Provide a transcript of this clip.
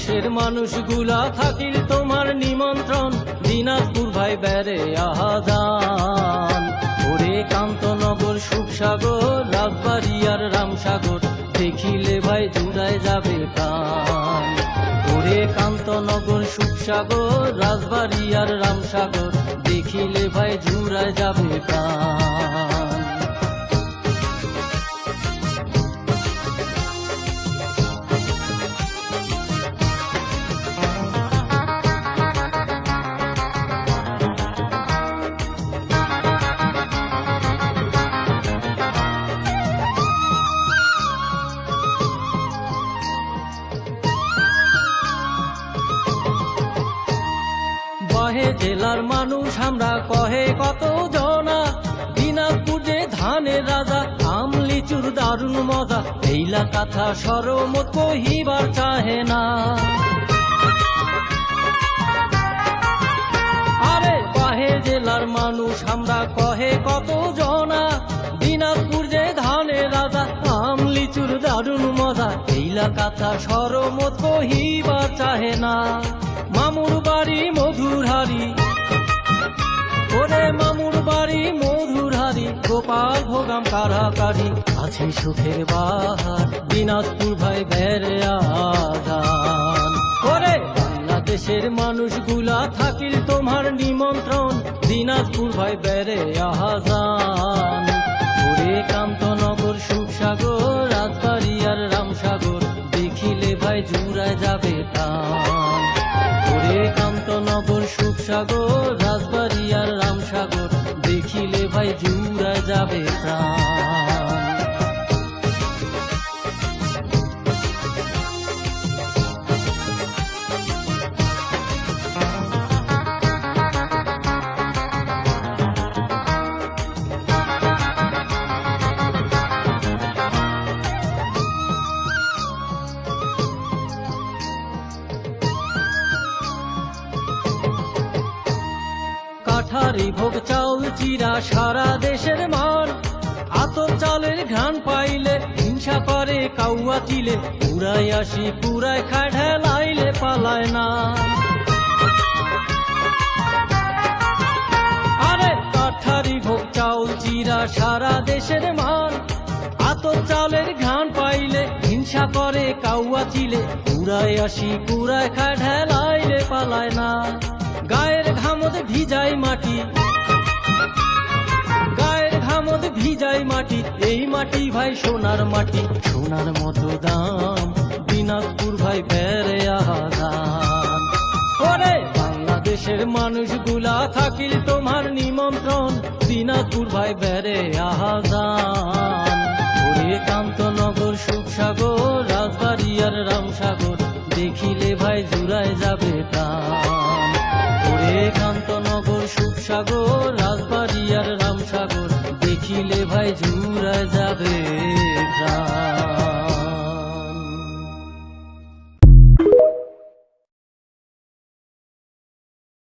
দেশের মানুষগুলা থাকিল তোমার নিমন্ত্রণ, দিনাজপুর ভাই বেড়ে আহাজান। ওরে কান্তনগর সুখসাগর রাজবাড়ি আর রামসাগর, দেখিলে ভাই জুড়ায় যাবে প্রাণ। ওরে কান্তনগর সুখসাগর রাজবাড়ি আর রামসাগর, দেখিলে ভাই জুড়ায় যাবে প্রাণ। কহে জেলার মানুষ আমরা কহে কত জনা, দিনাজপুর যে ধানের রাজা, আম লিচুর দারুণ মজা, এইলা কথা সরমত কহিবার চাহে না। আরে কহে জেলার মানুষ আমরা কহে কত জনা, দিনাজপুর যে ধানের রাজা, আম লিচুর দারুণ মজা, এইলা কথা সরমত কহিবার চাহে না। মামুর বাড়ি মধুরহারি, ওরে মামুর বাড়ি মধুরহারি, গোপাল ভোগাম কারাকারি, আছে সুখের বাহার, দিনাজপুর ভাই বেড়ে আজান। ওরে বাংলাদেশের মানুষগুলা থাকিল তোমার নিমন্ত্রণ, দিনাজপুর ভাই বেড়ে আজান। ওরে কান্তনগর সুখসাগর রাজবাড়ি আর রামসাগর, দেখিলে ভাই জুড়ায় যাবে প্রাণ। ওরে কান্তনগর সুখসাগর রাজবাড়ি আর রামসাগর, দেখিলে ভাই জুড়ায় যাবে প্রাণ। কাঠারি ভোগ চাউল চিরা সারা দেশের মান, আতপ চালের ঘ্রাণ পাইলে হিংসা করে কাউয়া চিলে, পুরাই আসি পুরাই খায় ঢেলাইলে পালায় না। আরে কাঠারি ভোগ চাউল চিরা সারা দেশের মান, আতপ চালের ঘ্রাণ পাইলে হিংসা করে কাউয়া চিলে, পুরাই আসি পুরাই খায় ঢেলাইলে পালায় না। গায়ের ঘামদ ভিজাই মাটি, গায়ের ঘামদ ভিজাই মাটি, এই মাটি ভাই সোনার মাটি, সোনার মতো দাম, দিনাজপুর ভাই বেড়ে আজান। ওরে বাংলাদেশের মানুষগুলা থাকিল তোমার নিমন্ত্রণ, দিনাজপুর ভাই বেড়ে আজান। ওরে কান্তনগর সুখসাগর রাজবাড়ি আর রামসাগর, দেখিলে ভাই জুড়ায় যাবে প্রাণ। ওরে কান্তনগর সুখসাগর রাজবাড়ি আর রামসাগর, দেখিলে ভাই জুড়ায় যাবে প্রাণ।